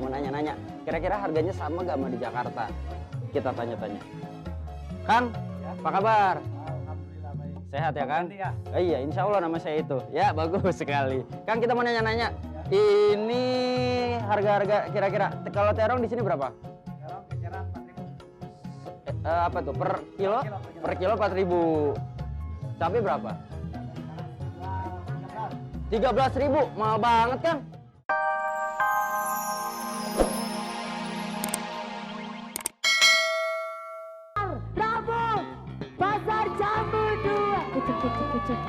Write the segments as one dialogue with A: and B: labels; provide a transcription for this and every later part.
A: Mau nanya-nanya. Kira-kira harganya sama gak sama di Jakarta? Kita tanya-tanya. Kang, apa kabar?
B: Alhamdulillah baik.
A: Sehat ya Kang?
B: Ganti ya?
A: Iya, insya Allah nama saya itu. Ya, bagus sekali. Kang, kita mau nanya-nanya. Ini harga-harga kira-kira kalau terong di sini berapa?
B: Sekarang kisaran 4.000.
A: Apa tuh? Per kilo? Per kilo 4.000. Cabai berapa? 13.000. Mahal banget, Kang.
C: Rabu, Pasar Jambu 2. Kecek, kecek, kecek.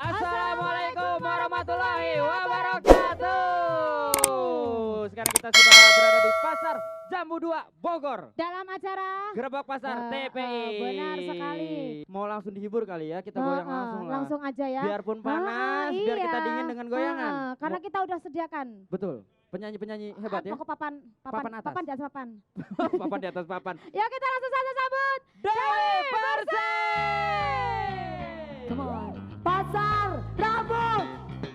D: Assalamualaikum warahmatullahi wabarakatuh. Sekarang kita sudah berada di Pasar Jambu 2 Bogor.
C: Dalam acara
D: Gerebek Pasar TPI.
C: benar sekali.
D: Mau langsung dihibur kali ya, kita goyang langsung lah.
C: Langsung aja ya.
D: Biarpun panas, biar kita
C: iya.
D: dingin dengan goyangan.
C: Karena kita udah sediakan.
D: Betul. Penyanyi-penyanyi hebat ya.
C: Mau ke papan
D: Papan atas.
C: papan di atas papan.
D: Papan di atas papan.
C: Ya kita langsung saja sambut
D: Dewi Persik.
C: Come on. Pasar Rabu,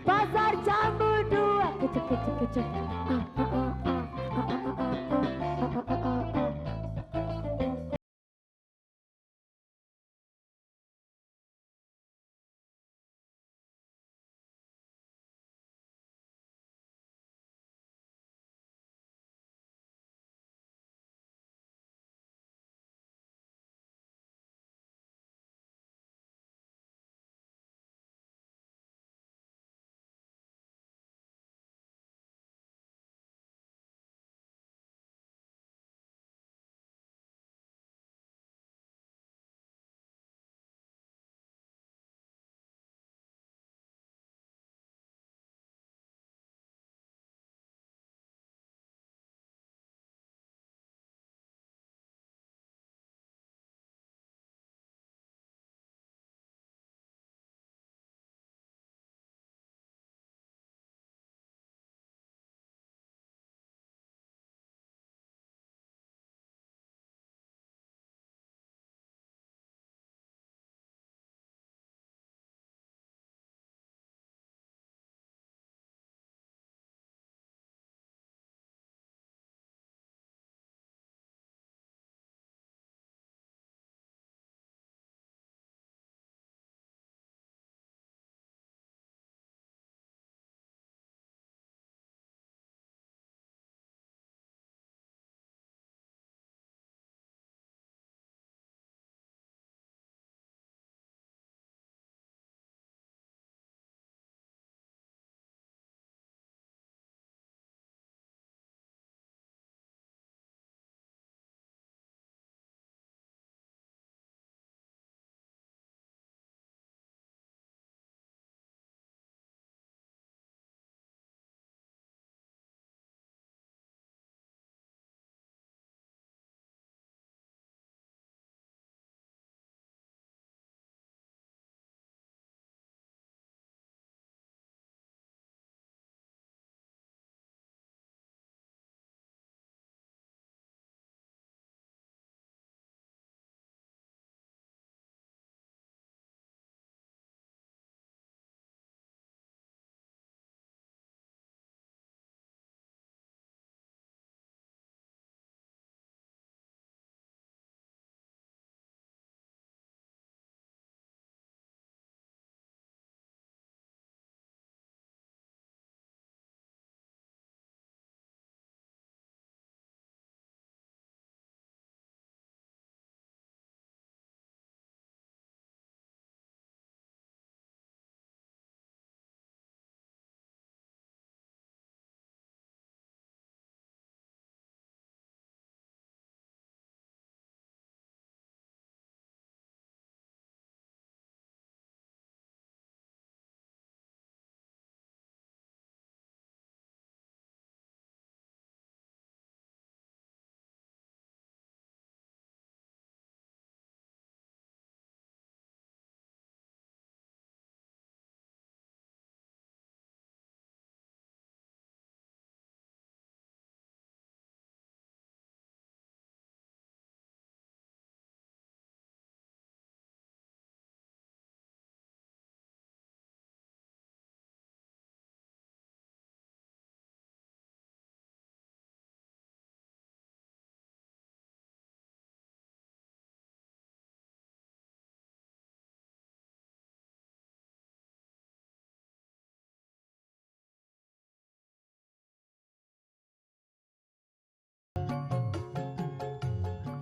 C: Pasar Jambu 2. Kecek, kecek, kecek.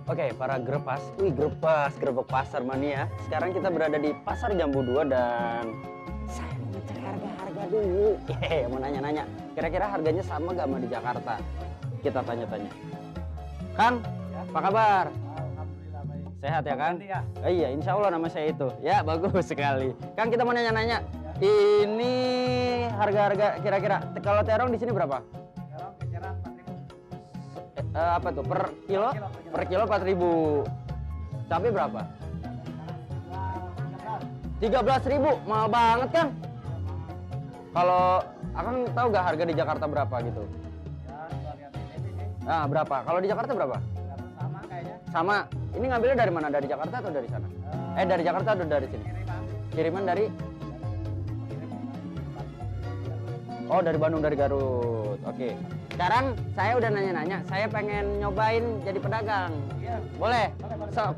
A: Oke, para grepas, gerbek pasar mania. Sekarang kita berada di Pasar Jambu 2 dan saya mau ngecek harga-harga dulu. Mau nanya-nanya, kira-kira harganya sama gak sama di Jakarta? Kita tanya-tanya. Kang, apa kabar?
B: Alhamdulillah baik.
A: Sehat ya Kang?
B: Ganti ya?
A: Iya, insya Allah nama saya itu. Ya, bagus sekali. Kang, kita mau nanya-nanya. Ini harga-harga kira-kira kalau terong di sini berapa?
B: Terong keceran 4.000.
A: Apa tuh per kilo? Per kilo 4.000. Cabai berapa? 13.000, mahal banget kan? Kalau Akang tahu gak harga di Jakarta berapa gitu?
B: Ya, gua lihat ini sih.
A: Nah, berapa? Kalau di Jakarta berapa?
B: Sama kayaknya.
A: Sama. Ini ngambilnya dari mana? Dari Jakarta atau dari sana? Dari Jakarta atau dari sini?
B: Kiriman.
A: Kiriman dari? Oh, dari Bandung, dari Garut. Oke. Sekarang saya udah nanya-nanya, saya pengen nyobain jadi pedagang.
B: Iya.
A: Boleh?
B: Boleh.
A: Sok.